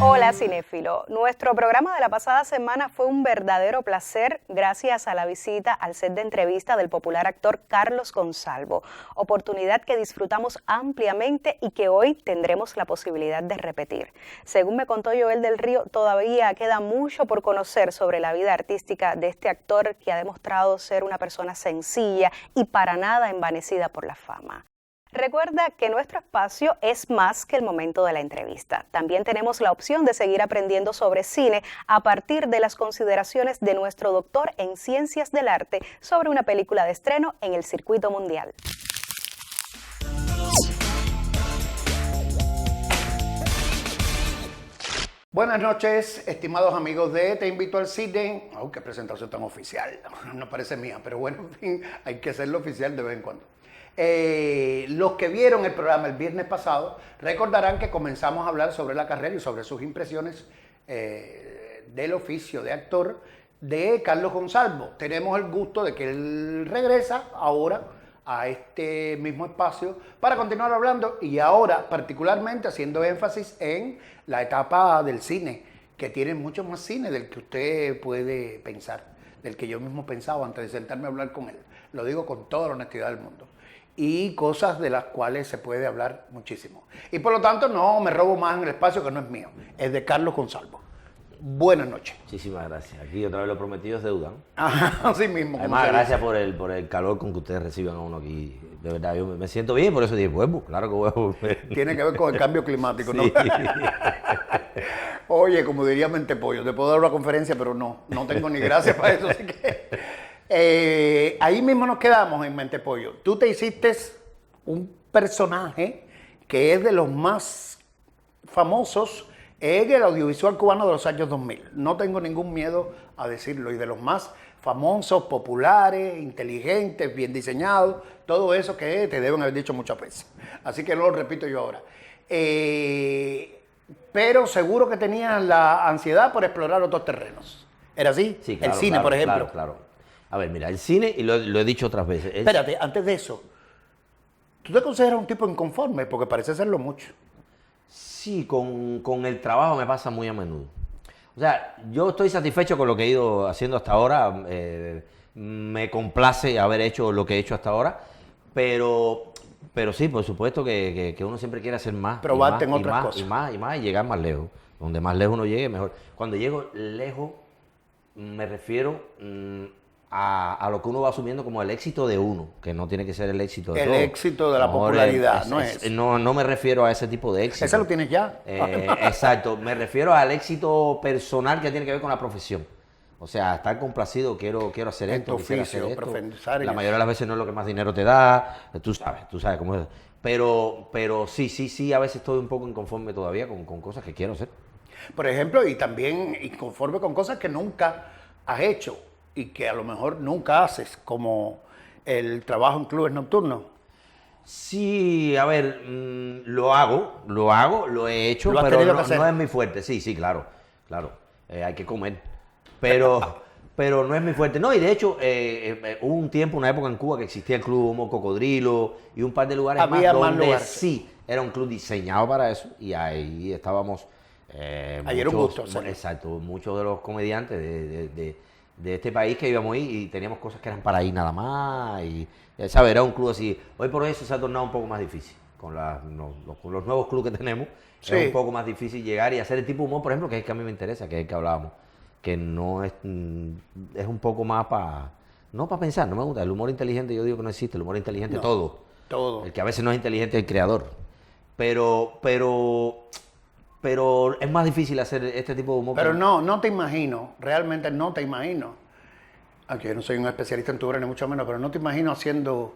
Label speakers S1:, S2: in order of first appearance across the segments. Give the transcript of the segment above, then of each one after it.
S1: Hola cinéfilo, nuestro programa de la pasada semana fue un verdadero placer gracias a la visita al set de entrevista del popular actor Carlos Gonzalvo, oportunidad que disfrutamos ampliamente y que hoy tendremos la posibilidad de repetir. Según me contó Joel del Río, todavía queda mucho por conocer sobre la vida artística de este actor que ha demostrado ser una persona sencilla y para nada envanecida por la fama. Recuerda que nuestro espacio es más que el momento de la entrevista. También tenemos la opción de seguir aprendiendo sobre cine a partir de las consideraciones de nuestro doctor en Ciencias del Arte sobre una película de estreno en el circuito mundial.
S2: Buenas noches, estimados amigos de Te Invito al Cine. Oh, qué presentación tan oficial. No parece mía, pero bueno, en fin, hay que hacerlo oficial de vez en cuando. Los que vieron el programa el viernes pasado recordarán que comenzamos a hablar sobre la carrera y sobre sus impresiones del oficio de actor de Carlos Gonzalvo. Tenemos el gusto de que él regresa ahora a este mismo espacio para continuar hablando y ahora particularmente haciendo énfasis en la etapa del cine, que tiene mucho más cine del que usted puede pensar, del que yo mismo pensaba antes de sentarme a hablar con él. Lo digo con toda la honestidad del mundo. Y cosas de las cuales se puede hablar muchísimo. Y por lo tanto no me robo más en el espacio que no es mío, es de Carlos Gonzalvo. Buenas noches.
S3: Muchísimas gracias. Aquí otra vez lo prometido es deuda, ¿no?
S2: Ajá, así mismo.
S3: Además, gracias por el calor con que ustedes reciban a uno aquí. De verdad, yo me siento bien, por eso dije, vuelvo, claro que voy a volver.
S2: Tiene que ver con el cambio climático,
S3: sí.
S2: ¿no? Oye, como diría Mentepollo, te puedo dar una conferencia, pero no tengo ni gracia para eso, así que... ahí mismo nos quedamos en Mentepollo. Tú te hiciste un personaje que es de los más famosos en el audiovisual cubano de los años 2000. No tengo ningún miedo a decirlo. Y de los más famosos, populares, inteligentes, bien diseñados, todo eso que te deben haber dicho muchas veces. Así que no lo repito yo ahora. Pero seguro que tenías la ansiedad por explorar otros terrenos. ¿Era así?
S3: Sí, claro,
S2: el cine, por ejemplo.
S3: Claro. A ver, mira, el cine, y lo he dicho otras veces.
S2: Espérate, antes de eso, ¿tú te consideras un tipo inconforme? Porque parece serlo mucho.
S3: Sí, con el trabajo me pasa muy a menudo. O sea, yo estoy satisfecho con lo que he ido haciendo hasta ahora. Me complace haber hecho lo que he hecho hasta ahora. Pero sí, por supuesto que uno siempre quiere hacer más.
S2: Probarte en otras cosas.
S3: Y más, y llegar más lejos. Donde más lejos uno llegue, mejor. Cuando llego lejos, me refiero... a lo que uno va asumiendo como el éxito de uno, que no tiene que ser el éxito de todo.
S2: El éxito de la popularidad, no es.
S3: No me refiero a ese tipo de éxito.
S2: Ese lo tienes ya.
S3: Exacto, me refiero al éxito personal que tiene que ver con la profesión. O sea, estar complacido, quiero hacer
S2: en
S3: esto,
S2: tu
S3: quisiera
S2: oficio,
S3: hacer esto.
S2: profundizar en
S3: La
S2: eso.
S3: mayoría de las veces no es lo que más dinero te da, tú sabes cómo es. Pero sí, a veces estoy un poco inconforme todavía con cosas que quiero hacer.
S2: Por ejemplo, y también inconforme con cosas que nunca has hecho y que a lo mejor nunca haces, como el trabajo en clubes nocturnos.
S3: Sí, a ver, lo he hecho,
S2: ¿Lo has
S3: pero
S2: tenido que hacer?
S3: no es mi fuerte. Sí, claro, hay que comer, pero no es mi fuerte. No, y de hecho, hubo un tiempo, una época en Cuba que existía el Club Homo Cocodrilo y un par de lugares
S2: Había más
S3: donde
S2: lugares.
S3: sí, era un club diseñado para eso y ahí estábamos...
S2: Ayer un gusto hacerlo.
S3: Exacto, muchos de los comediantes de este país que íbamos ahí y teníamos cosas que eran para ir nada más. Y, ¿sabes? Era un club así. Hoy por hoy eso se ha tornado un poco más difícil. Con los nuevos clubes que tenemos,
S2: Sí.
S3: es un poco más difícil llegar y hacer el tipo de humor, por ejemplo, que es el que a mí me interesa, que es el que hablábamos. Que no es, es un poco más para, no para pensar, no me gusta. El humor inteligente, yo digo que no existe, el humor inteligente
S2: No,
S3: todo.
S2: todo.
S3: El que a veces no es inteligente es el creador. Pero es más difícil hacer este tipo de humor.
S2: Pero no te imagino, realmente no te imagino, aunque yo no soy un especialista en tu obra ni mucho menos, pero no te imagino haciendo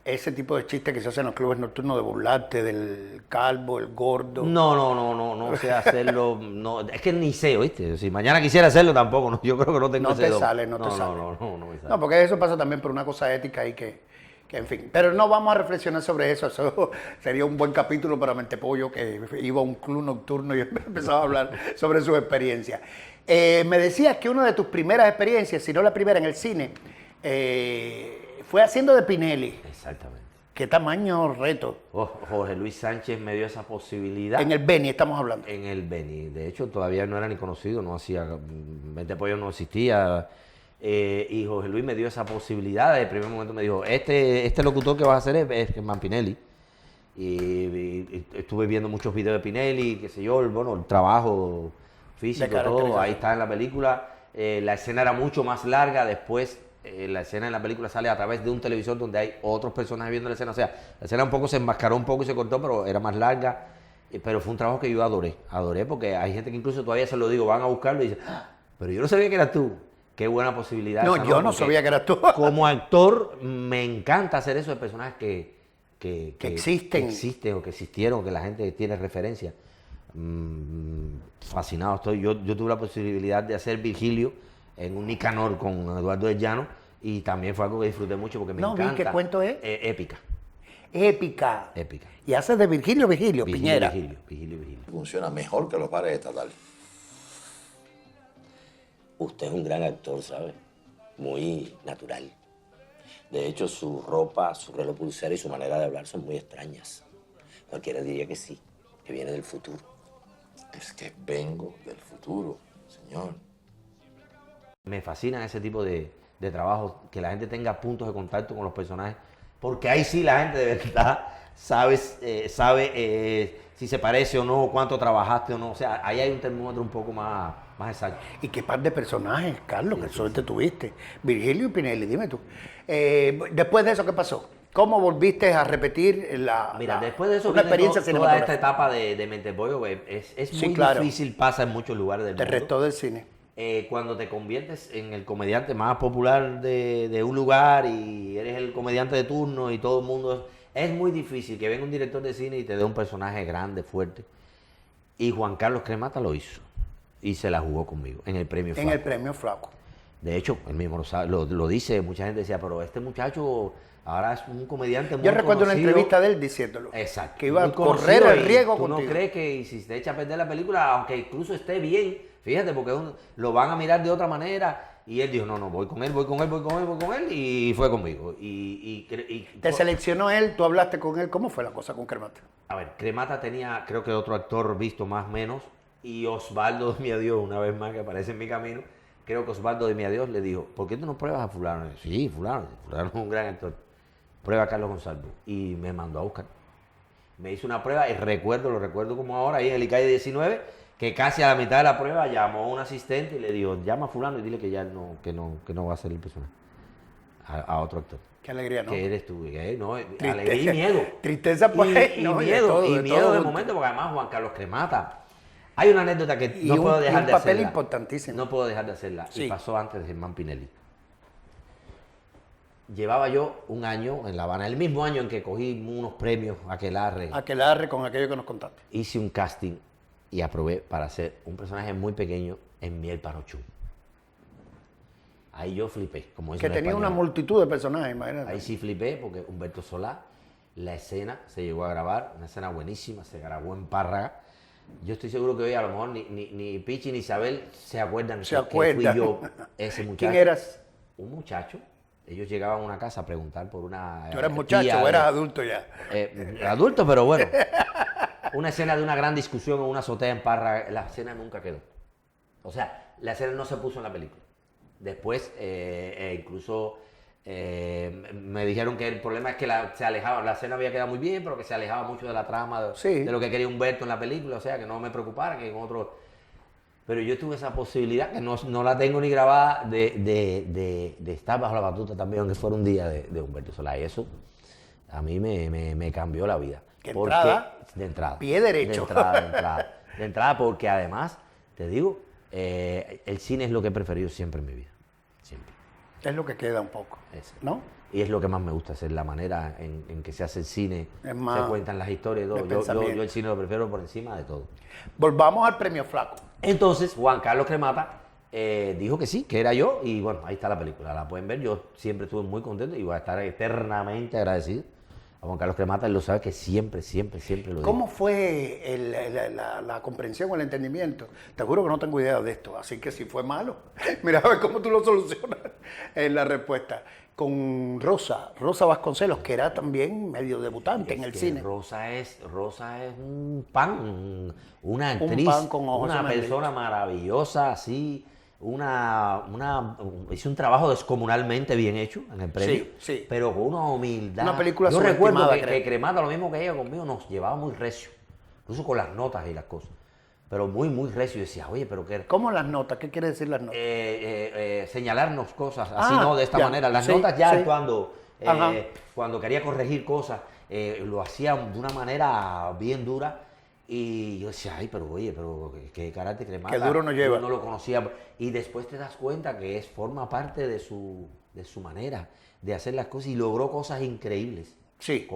S2: ese tipo de chistes que se hacen en los clubes nocturnos de burlarte del calvo, el gordo.
S3: No sé hacerlo, no, es que ni sé, ¿oíste? Si mañana quisiera hacerlo tampoco, no, yo creo que no tengo
S2: No
S3: ese
S2: te
S3: don.
S2: sale, no te sale.
S3: No me sale.
S2: No, porque eso pasa también por una cosa ética y que, en fin. Pero no vamos a reflexionar sobre eso. Eso sería un buen capítulo para Mentepollo, que iba a un club nocturno y empezaba a hablar sobre sus experiencias. Me decías que una de tus primeras experiencias, si no la primera en el cine, fue haciendo de Pinelli.
S3: Exactamente.
S2: ¿Qué tamaño reto?
S3: Jorge Luis Sánchez me dio esa posibilidad.
S2: En el Beni estamos hablando.
S3: En el Beni. De hecho, todavía no era ni conocido, no hacía, Mentepollo no existía. Y Jorge Luis me dio esa posibilidad. De primer momento me dijo, este locutor que vas a hacer es Germán Pinelli. Y estuve viendo muchos videos de Pinelli, qué sé yo, el trabajo físico, todo.
S2: caracterización.
S3: Ahí está en la película. La escena era mucho más larga. Después, la escena en la película sale a través de un televisor donde hay otros personajes viendo la escena. O sea, la escena un poco se enmascaró un poco y se cortó, pero era más larga. Pero fue un trabajo que yo adoré porque hay gente que incluso todavía se lo digo, van a buscarlo y dicen, pero yo no sabía que eras tú. Qué buena posibilidad.
S2: No,
S3: esa,
S2: yo no
S3: Porque
S2: sabía que eras tú.
S3: como actor me encanta hacer eso de personajes que
S2: existen.
S3: que existen o que existieron, o que la gente tiene referencia. Fascinado estoy. Yo tuve la posibilidad de hacer Virgilio en un Nicanor con Eduardo del Llano y también fue algo que disfruté mucho porque me
S2: No, vi,
S3: encanta.
S2: ¿qué cuento es?
S3: Épica.
S2: Épica.
S3: Épica.
S2: Y haces de Virgilio Piñera.
S3: Virgilio.
S4: Funciona mejor que los bares estatales.
S5: Usted es un gran actor, ¿sabe? Muy natural. De hecho, su ropa, su reloj pulsera y su manera de hablar son muy extrañas. Cualquiera diría que sí, que viene del futuro.
S4: Es que vengo del futuro, señor.
S3: Me fascina ese tipo de trabajo, que la gente tenga puntos de contacto con los personajes, porque ahí sí la gente de verdad sabe si se parece o no, cuánto trabajaste o no. O sea, ahí hay un termómetro un poco más exacto.
S2: Y qué par de personajes, Carlos, que suerte tuviste. Virgilio y Pinelli, dime tú. Después de eso, ¿qué pasó? ¿Cómo volviste a repetir
S3: Mira, después de eso
S2: una
S3: viene
S2: experiencia
S3: toda
S2: cinematográfica?
S3: esta etapa de Mentepollo, es
S2: Sí,
S3: muy
S2: claro.
S3: difícil, pasa en muchos lugares del
S2: Te
S3: mundo.
S2: restó del cine.
S3: Cuando te conviertes en el comediante más popular de un lugar y eres el comediante de turno y todo el mundo... Es muy difícil que venga un director de cine y te dé un personaje grande, fuerte. Y Juan Carlos Cremata lo hizo. Y se la jugó conmigo en el premio
S2: En
S3: Flaco.
S2: el premio Flaco.
S3: De hecho, él mismo lo dice, mucha gente decía, pero este muchacho ahora es un comediante muy
S2: Yo recuerdo una
S3: conocido.
S2: entrevista de él diciéndolo.
S3: Exacto.
S2: Que iba
S3: muy
S2: a correr
S3: conocido
S2: el
S3: y
S2: riesgo
S3: ¿tú
S2: contigo.
S3: no crees que si te echa a perder la película, aunque incluso esté bien, fíjate, porque lo van a mirar de otra manera? Y él dijo, no, voy con él, y fue conmigo.
S2: Te seleccionó él, tú hablaste con él. ¿Cómo fue la cosa con Cremata?
S3: A ver, Cremata tenía, creo que otro actor visto más o menos, y Osvaldo de Miadios, una vez más que aparece en mi camino, creo que Osvaldo de Miadios le dijo, ¿por qué tú no pruebas a fulano? Y yo, sí, fulano es un gran actor. Prueba a Carlos Gonzalo. Y me mandó a buscar. Me hizo una prueba y lo recuerdo como ahora, ahí en el ICAI 19, que casi a la mitad de la prueba llamó a un asistente y le dijo, llama a fulano y dile que ya no va a ser el personaje. A otro actor.
S2: Qué alegría, ¿no?
S3: Que eres tú, no, alegría y miedo.
S2: Tristeza, pues,
S3: Y
S2: no, de
S3: miedo,
S2: todo,
S3: y
S2: de
S3: miedo
S2: todo
S3: de
S2: junto.
S3: momento, porque además Juan Carlos Cremata. Hay una anécdota que
S2: Y
S3: no puedo
S2: un
S3: dejar de
S2: papel
S3: hacerla.
S2: importantísimo.
S3: No puedo dejar de hacerla.
S2: Sí.
S3: Y pasó antes de Germán Pinelli. Llevaba yo un año en La Habana, el mismo año en que cogí unos premios Aquelarre.
S2: Aquelarre con aquello que nos contaste.
S3: Hice un casting y aprobé para hacer un personaje muy pequeño en Miel Panochú. Ahí yo flipé, como dice
S2: Que
S3: el
S2: tenía
S3: español.
S2: una multitud de personajes, imagínate.
S3: Ahí sí flipé porque Humberto Solá, la escena se llegó a grabar, una escena buenísima, se grabó en Párraga. Yo estoy seguro que hoy a lo mejor ni Pichi ni Isabel se acuerdan
S2: Se
S3: que fui
S2: acuerdan.
S3: yo ese muchacho.
S2: ¿Quién eras?
S3: Un muchacho. Ellos llegaban a una casa a preguntar por una...
S2: ¿Tú eras
S3: tía
S2: muchacho o
S3: de-
S2: eras adulto ya?
S3: adulto, pero bueno. Una escena de una gran discusión en una azotea en Párraga. La escena nunca quedó. O sea, la escena no se puso en la película. Después, incluso me dijeron que el problema es que se alejaba, la escena había quedado muy bien, pero que se alejaba mucho de la trama,
S2: Sí.
S3: de lo que quería Humberto en la película, o sea, que no me preocupara, que en otro... Pero yo tuve esa posibilidad, que no la tengo ni grabada, de estar bajo la batuta también, aunque fuera un día de Humberto Solá. Y eso a mí me cambió la vida.
S2: ¿Qué
S3: Porque-
S2: entrada?
S3: De entrada.
S2: Pie derecho.
S3: De entrada, porque además, te digo, el cine es lo que he preferido siempre en mi vida. Siempre.
S2: Es lo que queda un poco,
S3: Ese.
S2: ¿no?
S3: Y es lo que más me gusta hacer, la manera en que se hace el cine,
S2: Es más
S3: se cuentan las historias y todo.
S2: de
S3: Yo
S2: pensamiento.
S3: el cine lo prefiero por encima de todo.
S2: Volvamos al premio Flaco.
S3: Entonces, Juan Carlos Cremata dijo que sí, que era yo, y bueno, ahí está la película, la pueden ver. Yo siempre estuve muy contento y voy a estar eternamente agradecido a Juan Carlos Cremata. Él lo sabe que siempre lo digo.
S2: ¿Cómo fue la comprensión o el entendimiento? Te juro que no tengo idea de esto, así que si fue malo, mira a ver cómo tú lo solucionas en la respuesta. Con Rosa Vasconcelos, que era también medio debutante en el
S3: que
S2: cine.
S3: Rosa es un pan, una actriz,
S2: pan con ojos,
S3: una
S2: eso me han
S3: persona maravillosa, así, hizo un trabajo descomunalmente bien hecho en el premio,
S2: Sí, sí.
S3: pero con una humildad.
S2: Una película
S3: Yo recuerdo
S2: subestimada,
S3: que
S2: creo.
S3: Cremata, lo mismo que ella conmigo, nos llevaba muy recio, incluso con las notas y las cosas, pero muy recio. Y decía, oye, pero qué...
S2: ¿Cómo las notas? ¿Qué quiere decir las notas?
S3: señalarnos cosas, así
S2: Ah,
S3: no, de esta
S2: ya,
S3: manera. Las
S2: sí,
S3: notas ya
S2: sí. Ajá.
S3: cuando quería corregir cosas, lo hacía de una manera bien dura. Y yo decía, ay, pero oye, pero qué carácter Cremata.
S2: Qué duro nos lleva.
S3: Yo no lo conocía. Y después te das cuenta que forma parte de su manera de hacer las cosas, y logró cosas increíbles.
S2: Sí.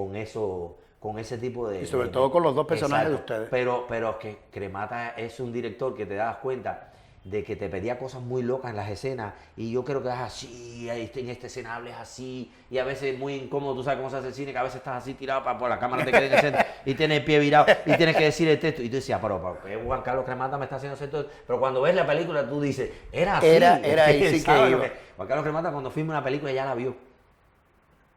S3: Con ese tipo de...
S2: Y sobre todo con los dos personajes
S3: Exacto.
S2: de ustedes.
S3: Pero es que Cremata es un director que te das cuenta de que te pedía cosas muy locas en las escenas, y yo creo que es así, en esta escena hables así, y a veces es muy incómodo. Tú sabes cómo se hace el cine, que a veces estás así tirado para por la cámara te quede en el centro y tienes el pie virado y tienes que decir el texto, y tú decías, pero Juan Carlos Cremata me está haciendo hacer todo esto. Pero cuando ves la película tú dices, era así.
S2: Era ahí sí que
S3: ¿sabes lo
S2: iba.
S3: Juan Carlos Cremata, cuando filma una película, ya la vio.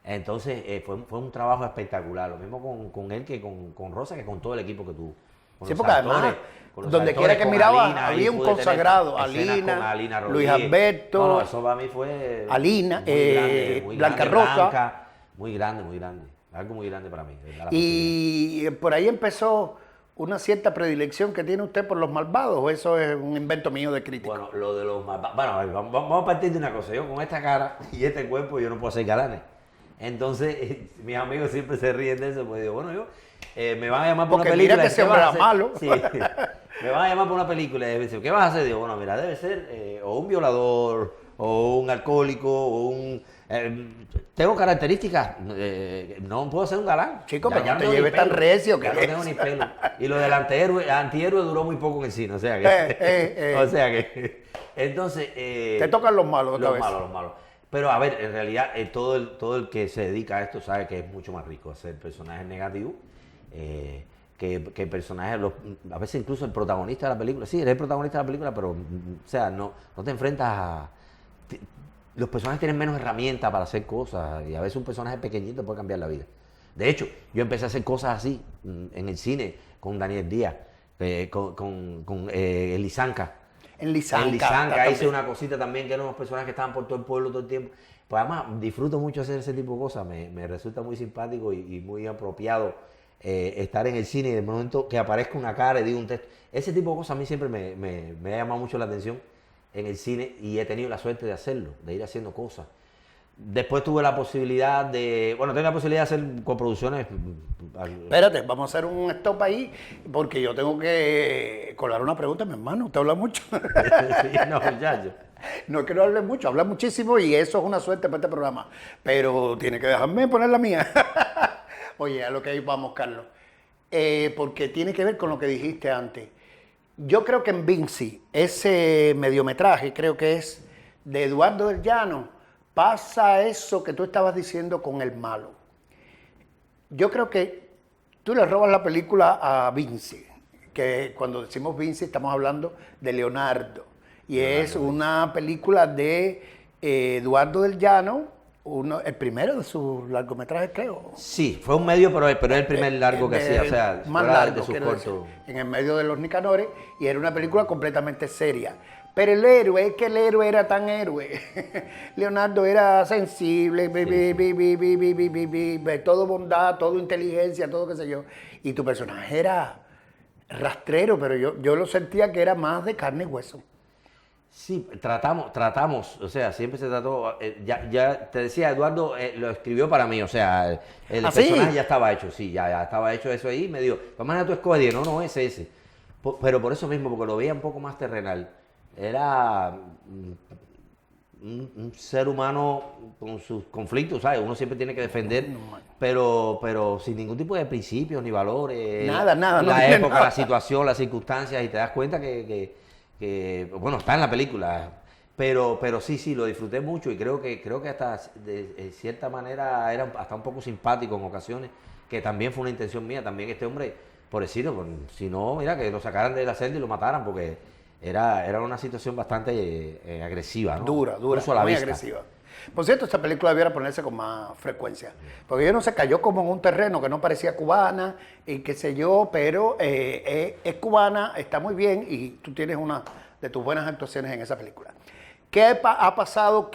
S3: Entonces fue un trabajo espectacular, lo mismo con él que con Rosa, que con todo el equipo que tuvo. Con
S2: Sí,
S3: los
S2: porque
S3: actores,
S2: además,
S3: con los
S2: donde
S3: actores,
S2: quiera que
S3: con
S2: miraba,
S3: Alina, ahí
S2: había un
S3: pude tener
S2: consagrado.
S3: escenas
S2: Alina,
S3: con Alina
S2: Luis
S3: Rodríguez.
S2: Alberto,
S3: No, eso para mí fue
S2: Alina,
S3: muy grande, muy
S2: Blanca
S3: grande,
S2: Rosa.
S3: Blanca, muy grande. Algo muy grande para mí. de verdad, la posibilidad.
S2: Y por ahí empezó una cierta predilección que tiene usted por los malvados, o eso es un invento mío de crítico.
S3: Bueno, lo de los malvados. Bueno, a ver, vamos a partir de una cosa. Yo con esta cara y este cuerpo, yo no puedo hacer galanes. Entonces, mis amigos siempre se ríen de eso, porque digo, bueno, me van a llamar por
S2: Porque
S3: una
S2: mira
S3: película.
S2: que ese
S3: ¿qué
S2: hombre
S3: vas a
S2: era
S3: hacer?
S2: malo.
S3: Sí, me van a llamar por una película. Y me dicen, ¿qué vas a hacer? Digo, bueno, mira, debe ser o un violador, o un alcohólico, o un... tengo características, no puedo ser un galán.
S2: Chico, pero no te
S3: tengo ni
S2: lleves tan
S3: pelo,
S2: recio,
S3: ya
S2: que
S3: no tengo
S2: es.
S3: ni pelo. Y lo del antihéroe duró muy poco en el cine, o sea que... O sea que... Entonces...
S2: Te tocan los malos otra vez.
S3: Los malos. Pero a ver, en realidad todo el que se dedica a esto sabe que es mucho más rico hacer personajes negativos que personajes, a veces incluso el protagonista de la película. Sí, eres el protagonista de la película, pero o sea, no te enfrentas a... Los personajes tienen menos herramientas para hacer cosas, y a veces un personaje pequeñito puede cambiar la vida. De hecho, yo empecé a hacer cosas así en el cine con Daniel Díaz, con Elisanca.
S2: En Lisanca.
S3: En Lisanca
S2: también.
S3: hice una cosita también, que eran unos personajes que estaban por todo el pueblo todo el tiempo. Pues además disfruto mucho hacer ese tipo de cosas, me resulta muy simpático y muy apropiado estar en el cine y de momento que aparezca una cara y diga un texto. Ese tipo de cosas a mí siempre me ha llamado mucho la atención en el cine, y he tenido la suerte de hacerlo, de ir haciendo cosas. Después tuve la posibilidad tengo la posibilidad de hacer coproducciones.
S2: Espérate, vamos a hacer un stop ahí, porque yo tengo que colar una pregunta, mi hermano. Usted habla mucho.
S3: Sí, no, muchacho.
S2: No es que no hable mucho, habla muchísimo, y eso es una suerte para este programa. Pero tiene que dejarme poner la mía. Oye, a lo que ahí vamos, Carlos. Porque tiene que ver con lo que dijiste antes. Yo creo que en Vinci, ese mediometraje, creo que es de Eduardo del Llano, pasa eso que tú estabas diciendo con el malo. Yo creo que tú le robas la película a Vinci, que cuando decimos Vinci estamos hablando de Leonardo. Y es una película de Eduardo del Llano, el primero de sus largometrajes, creo.
S3: Sí, fue un medio, pero es el primer largo que hacía, o sea,
S2: más
S3: fuera
S2: largo,
S3: de sus
S2: quiero decir,
S3: cortos.
S2: en el medio de los Nicanores, y era una película completamente seria. Pero el héroe, es que el héroe era tan héroe. Leonardo era sensible, todo bondad, todo inteligencia, todo qué sé yo. Y tu personaje era rastrero, pero yo lo sentía que era más de carne y hueso.
S3: Sí, tratamos, o sea, siempre se trató, ya te decía, Eduardo lo escribió para mí, o sea, el
S2: ¿Ah, sí?
S3: personaje ya estaba hecho, sí, ya estaba hecho eso ahí, me dijo, ¿qué manera tú escoges? No, ese. Pero por eso mismo, porque lo veía un poco más terrenal, era un ser humano con sus conflictos, ¿sabes? Uno siempre tiene que defender, pero sin ningún tipo de principios ni valores.
S2: Nada, no
S3: La
S2: tiene
S3: época,
S2: nada.
S3: la situación, las circunstancias, y te das cuenta que bueno, está en la película, pero sí, lo disfruté mucho y creo que hasta de cierta manera era hasta un poco simpático en ocasiones, que también fue una intención mía, también este hombre, pobrecito, si no, mira, que lo sacaran de la celda y lo mataran, porque era una situación bastante agresiva, ¿no?
S2: Dura,
S3: Incluso a la
S2: muy
S3: vista.
S2: agresiva. Por cierto, esta película debiera ponerse con más frecuencia, porque yo no sé, cayó como en un terreno que no parecía cubana y qué sé yo, pero es cubana, está muy bien y tú tienes una de tus buenas actuaciones en esa película. ¿Qué ha pasado?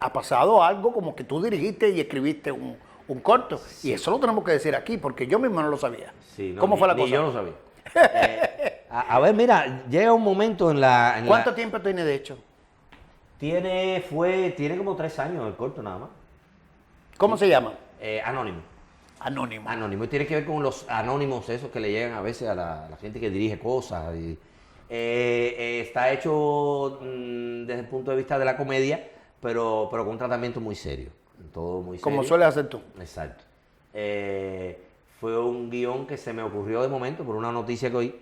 S2: Ha pasado algo como que tú dirigiste y escribiste un corto, y eso lo tenemos que decir aquí, porque yo mismo no lo sabía.
S3: Sí, no,
S2: ¿Cómo fue la
S3: ni
S2: cosa?
S3: yo lo sabía. A ver, mira, llega un momento en la...
S2: ¿Cuánto tiempo tiene de hecho?
S3: Tiene como 3 años el corto nada más.
S2: ¿Cómo se llama?
S3: Anónimo.
S2: Anónimo.
S3: Anónimo. Y tiene que ver con los anónimos esos que le llegan a veces a la gente que dirige cosas. Está hecho desde el punto de vista de la comedia, pero con un tratamiento muy serio. Todo muy serio.
S2: Como sueles hacer tú.
S3: Exacto. Fue un guión que se me ocurrió de momento por una noticia que oí.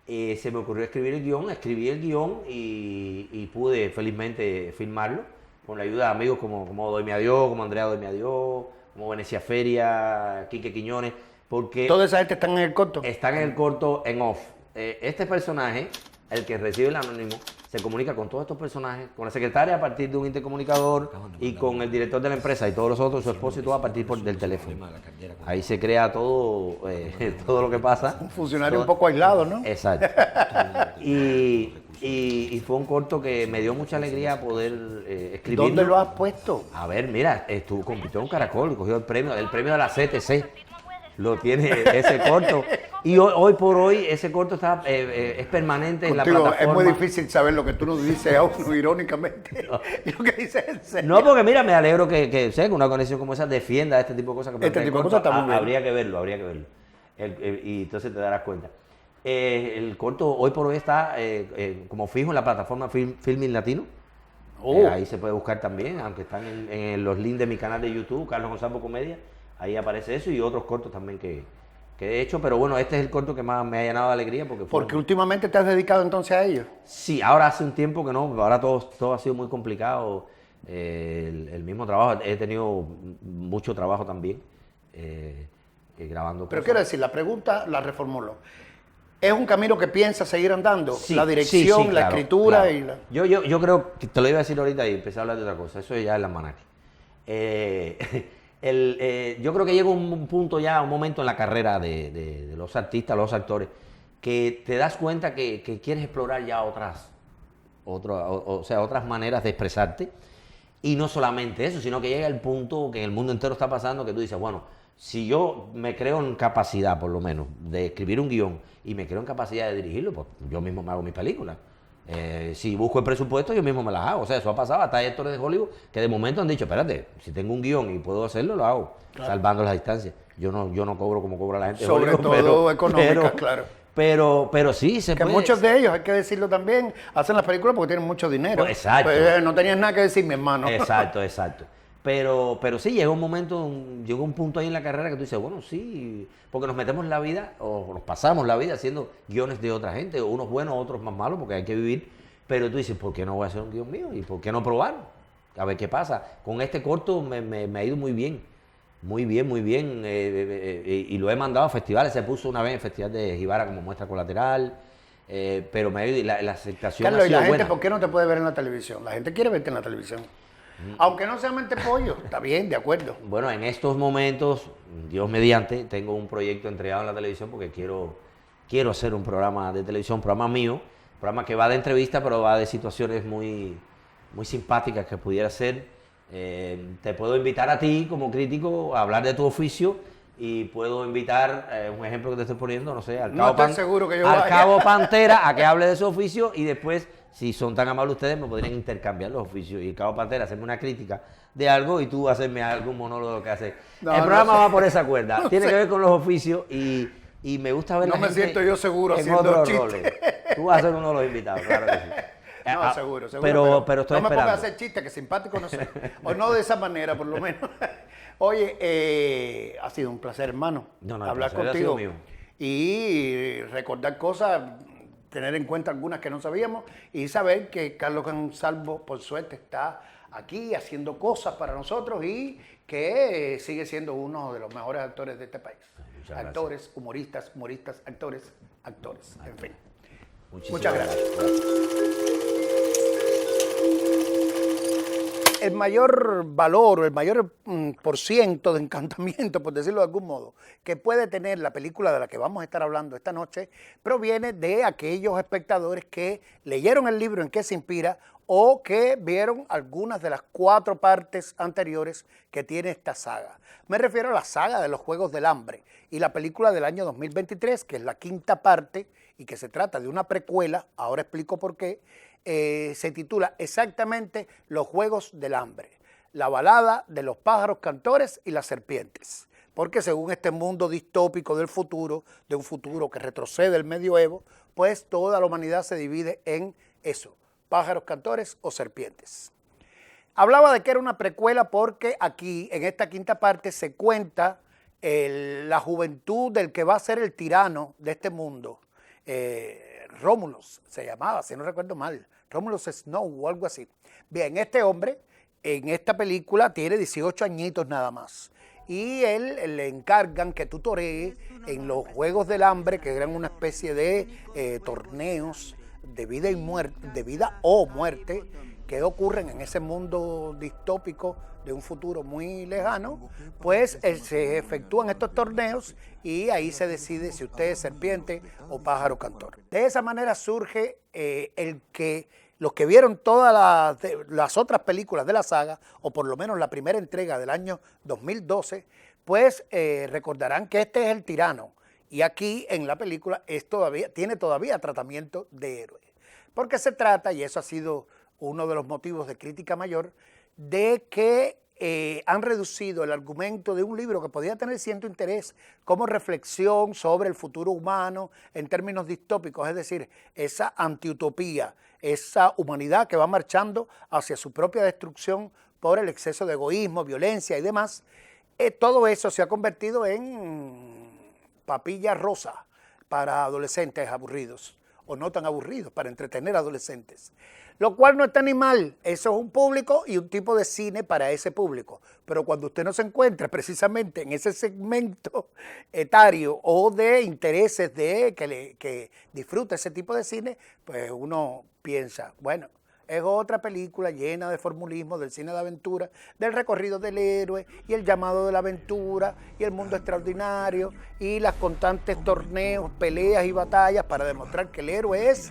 S3: Se me ocurrió escribir el guión, escribí el guión y pude felizmente filmarlo con la ayuda de amigos como Doy Me a Dios, como Andrea Doy Me a Dios, como Venecia Feria, Quique Quiñones, porque
S2: ¿Toda esa gente están en el corto?
S3: están en el corto en off. Este personaje, el que recibe el anónimo, se comunica con todos estos personajes, con la secretaria a partir de un intercomunicador y con el director de la empresa y todos los otros, su esposo y todo a partir del teléfono. Ahí se crea todo, todo lo que pasa.
S2: Un funcionario un poco aislado, ¿no?
S3: Exacto. Y fue un corto que me dio mucha alegría poder escribirlo.
S2: ¿Dónde lo has puesto?
S3: A ver, mira, compitió en Caracol, cogió el premio de la CTC. Lo tiene ese corto. Y hoy por hoy ese corto está, es permanente en la
S2: Contigo,
S3: plataforma.
S2: es muy difícil saber lo que tú nos dices a uno irónicamente y lo que dices en serio.
S3: No, porque mira, me alegro que una organización como esa defienda este tipo de cosas. Que
S2: Este tipo de cosas está muy bien.
S3: Habría que verlo. Y entonces te darás cuenta. El corto hoy por hoy está como fijo en la plataforma Filmin Latino. Ahí se puede buscar también, aunque están en los links de mi canal de YouTube, Carlos Gonzalo Comedia. Ahí aparece eso y otros cortos también que he hecho. Pero bueno, este es el corto que más me ha llenado de alegría.
S2: Porque últimamente te has dedicado entonces a ello.
S3: Sí, ahora hace un tiempo que no, ahora todo ha sido muy complicado. El mismo trabajo, he tenido mucho trabajo también grabando
S2: Pero
S3: cosas.
S2: quiero decir, la pregunta la reformulo. ¿Es un camino que piensas seguir andando?
S3: Sí,
S2: la dirección,
S3: sí,
S2: la
S3: claro,
S2: escritura
S3: claro.
S2: y la...
S3: Yo creo que te lo iba a decir ahorita y empecé a hablar de otra cosa. Eso ya es la almanaque. Yo creo que llega un punto ya, un momento en la carrera de los artistas, los actores, que te das cuenta que quieres explorar ya otras maneras de expresarte. Y no solamente eso, sino que llega el punto que en el mundo entero está pasando, que tú dices, bueno, si yo me creo en capacidad, por lo menos, de escribir un guión y me creo en capacidad de dirigirlo, pues yo mismo me hago mis películas. Si busco el presupuesto, yo mismo me las hago. O sea, eso ha pasado. Hasta hay actores de Hollywood que de momento han dicho, espérate, si tengo un guión y puedo hacerlo, lo hago, claro, salvando las distancias. Yo no cobro como cobra la gente de
S2: Sobre
S3: Hollywood,
S2: todo económicas, claro.
S3: Pero sí se
S2: Que
S3: puede.
S2: muchos de ellos, hay que decirlo también, hacen las películas porque tienen mucho dinero.
S3: Pues, exacto.
S2: Pues, no tenías nada que decir, mi hermano.
S3: Exacto. Pero sí, llegó un punto ahí en la carrera que tú dices, bueno, sí, porque nos metemos en la vida, o nos pasamos la vida haciendo guiones de otra gente, unos buenos, otros más malos, porque hay que vivir. Pero tú dices, ¿por qué no voy a hacer un guión mío? ¿Y por qué no probar? A ver qué pasa. Con este corto me ha ido muy bien. Muy bien. Y lo he mandado a festivales. Se puso una vez en el Festival de Jibara como muestra colateral. Pero me ha ido, la aceptación
S2: Carlos,
S3: ha
S2: ¿y
S3: sido
S2: la gente
S3: buena.
S2: por qué no te puede ver en la televisión? La gente quiere verte en la televisión. Aunque no sea mente pollo, está bien, de acuerdo.
S3: Bueno, en estos momentos, Dios mediante, tengo un proyecto entregado en la televisión porque quiero hacer un programa de televisión, un programa mío, programa que va de entrevista, pero va de situaciones muy, muy simpáticas que pudiera ser. Te puedo invitar a ti como crítico a hablar de tu oficio y puedo invitar, un ejemplo que te estoy poniendo, no sé, al Cabo Pantera a que hable de su oficio y después, si son tan amables ustedes, me podrían intercambiar los oficios y el Cabo Pantera hacerme una crítica de algo y tú hacerme algún monólogo que hace.
S2: No,
S3: el programa
S2: no sé.
S3: va por esa cuerda,
S2: No
S3: tiene
S2: sé.
S3: que ver con los oficios y me gusta ver
S2: No
S3: la
S2: me
S3: gente
S2: siento yo seguro
S3: en
S2: haciendo
S3: otros
S2: chistes.
S3: roles. Tú vas a ser uno de los invitados, claro que sí.
S2: No, seguro.
S3: Pero estoy
S2: no me pongas
S3: esperando.
S2: a hacer chistes, que simpático no sé. O no de esa manera, por lo menos. Oye, ha sido un placer, hermano,
S3: No, el
S2: hablar
S3: placer ha
S2: contigo.
S3: sido mío.
S2: Y recordar cosas, tener en cuenta algunas que no sabíamos y saber que Carlos Gonsalvo, por suerte, está aquí haciendo cosas para nosotros y que sigue siendo uno de los mejores actores de este país.
S3: Muchas gracias.
S2: Actores, humoristas, actores, en fin.
S3: Muchísimas
S2: Muchas gracias. El mayor valor o el mayor por ciento de encantamiento, por decirlo de algún modo, que puede tener la película de la que vamos a estar hablando esta noche, proviene de aquellos espectadores que leyeron el libro en que se inspira o que vieron algunas de las 4 partes anteriores que tiene esta saga. Me refiero a la saga de los Juegos del Hambre y la película del año 2023, que es la 5ª parte y que se trata de una precuela, ahora explico por qué. Se titula exactamente Los Juegos del Hambre, la balada de los pájaros cantores y las serpientes, porque según este mundo distópico del futuro, de un futuro que retrocede el medioevo, pues toda la humanidad se divide en eso, pájaros cantores o serpientes. Hablaba de que era una precuela porque aquí, en esta 5ª parte, se cuenta la juventud del que va a ser el tirano de este mundo. Rómulos se llamaba, si no recuerdo mal, Rómulos Snow o algo así. Bien, este hombre en esta película tiene 18 añitos nada más y él le encargan que tutoree en los Juegos del Hambre, que eran una especie de torneos de vida y muerte, de vida o muerte, que ocurren en ese mundo distópico de un futuro muy lejano, pues se efectúan estos torneos y ahí se decide si usted es serpiente o pájaro cantor. De esa manera surge los que vieron todas las otras películas de la saga, o por lo menos la primera entrega del año 2012, pues recordarán que este es el tirano. Y aquí en la película tiene todavía tratamiento de héroe. Porque se trata, y eso ha sido uno de los motivos de crítica mayor, de que han reducido el argumento de un libro que podía tener cierto interés como reflexión sobre el futuro humano en términos distópicos, es decir, esa antiutopía, esa humanidad que va marchando hacia su propia destrucción por el exceso de egoísmo, violencia y demás. Todo eso se ha convertido en papilla rosa para adolescentes aburridos, o no tan aburridos, para entretener a adolescentes. Lo cual no está ni mal, eso es un público y un tipo de cine para ese público. Pero cuando usted no se encuentra precisamente en ese segmento etario o de intereses de que disfruta ese tipo de cine, pues uno piensa, bueno, es otra película llena de formulismo del cine de aventura, del recorrido del héroe y el llamado de la aventura y el mundo extraordinario y las constantes torneos, peleas y batallas para demostrar que el héroe es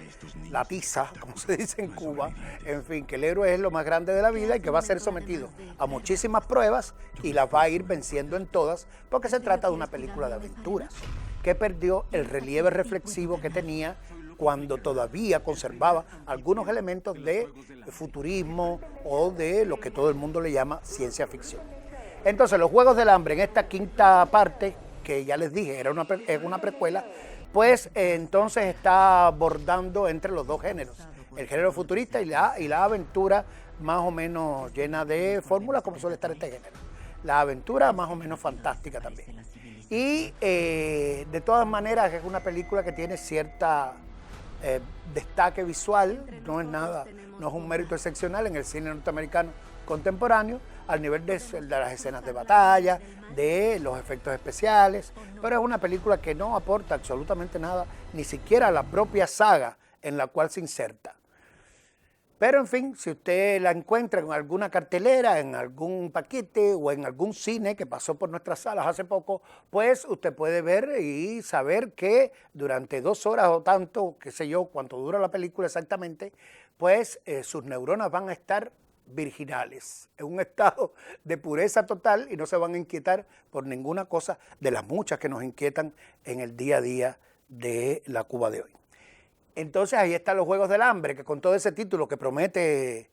S2: la tiza, como se dice en Cuba, en fin, que el héroe es lo más grande de la vida y que va a ser sometido a muchísimas pruebas y las va a ir venciendo en todas, porque se trata de una película de aventuras que perdió el relieve reflexivo que tenía cuando todavía conservaba algunos elementos de futurismo o de lo que todo el mundo le llama ciencia ficción. Entonces, los Juegos del Hambre, en esta 5ª parte, que ya les dije, es una precuela, pues entonces está abordando entre los dos géneros, el género futurista y la aventura más o menos llena de fórmulas, como suele estar este género. La aventura más o menos fantástica también. Y de todas maneras es una película que tiene cierta destaque visual, no es un mérito excepcional en el cine norteamericano contemporáneo, al nivel de las escenas de batalla, de los efectos especiales, pero es una película que no aporta absolutamente nada, ni siquiera a la propia saga en la cual se inserta. Pero en fin, si usted la encuentra en alguna cartelera, en algún paquete o en algún cine que pasó por nuestras salas hace poco, pues usted puede ver y saber que durante 2 horas o tanto, qué sé yo, cuánto dura la película exactamente, pues sus neuronas van a estar virginales, en un estado de pureza total y no se van a inquietar por ninguna cosa de las muchas que nos inquietan en el día a día de la Cuba de hoy. Entonces ahí están los Juegos del Hambre, que con todo ese título que promete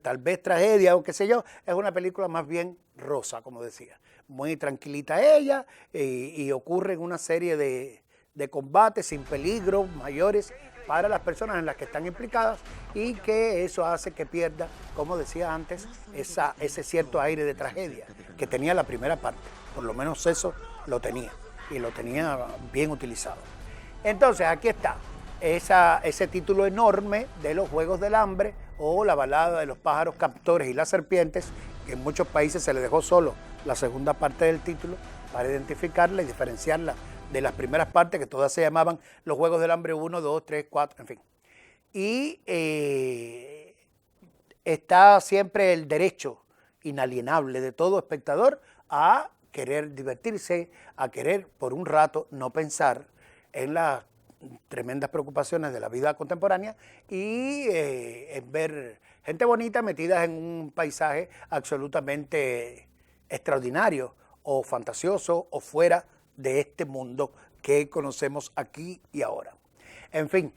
S2: tal vez tragedia o qué sé yo, es una película más bien rosa, como decía. Muy tranquilita ella y ocurren una serie de combates sin peligros mayores para las personas en las que están implicadas y que eso hace que pierda, como decía antes, ese cierto aire de tragedia que tenía la primera parte. Por lo menos eso lo tenía y lo tenía bien utilizado. Entonces aquí está. Ese título enorme de los Juegos del Hambre o la balada de los pájaros captores y las serpientes, que en muchos países se le dejó solo la segunda parte del título para identificarla y diferenciarla de las primeras partes que todas se llamaban los Juegos del Hambre 1, 2, 3, 4, en fin. Y está siempre el derecho inalienable de todo espectador a querer divertirse, a querer por un rato no pensar en las tremendas preocupaciones de la vida contemporánea y en ver gente bonita metida en un paisaje absolutamente extraordinario o fantasioso o fuera de este mundo que conocemos aquí y ahora. En fin,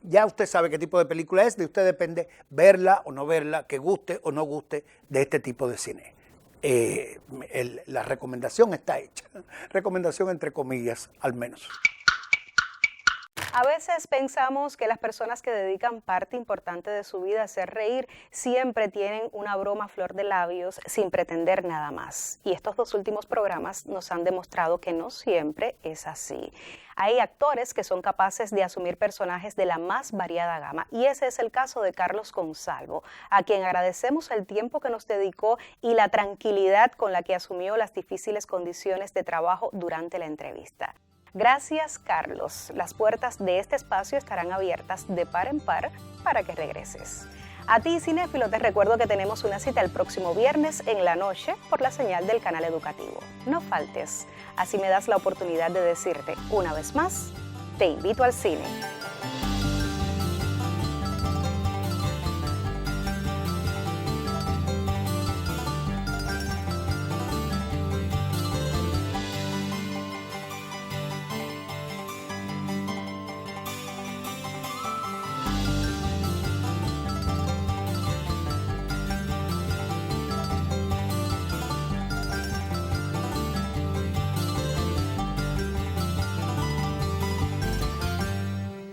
S2: ya usted sabe qué tipo de película es, de usted depende verla o no verla, que guste o no guste de este tipo de cine. La recomendación está hecha, recomendación entre comillas al menos.
S1: A veces pensamos que las personas que dedican parte importante de su vida a hacer reír siempre tienen una broma a flor de labios sin pretender nada más. Y estos 2 últimos programas nos han demostrado que no siempre es así. Hay actores que son capaces de asumir personajes de la más variada gama y ese es el caso de Carlos Gonsalvo, a quien agradecemos el tiempo que nos dedicó y la tranquilidad con la que asumió las difíciles condiciones de trabajo durante la entrevista. Gracias, Carlos. Las puertas de este espacio estarán abiertas de par en par para que regreses. A ti, cinéfilo, te recuerdo que tenemos una cita el próximo viernes en la noche por la señal del canal educativo. No faltes. Así me das la oportunidad de decirte una vez más, te invito al cine.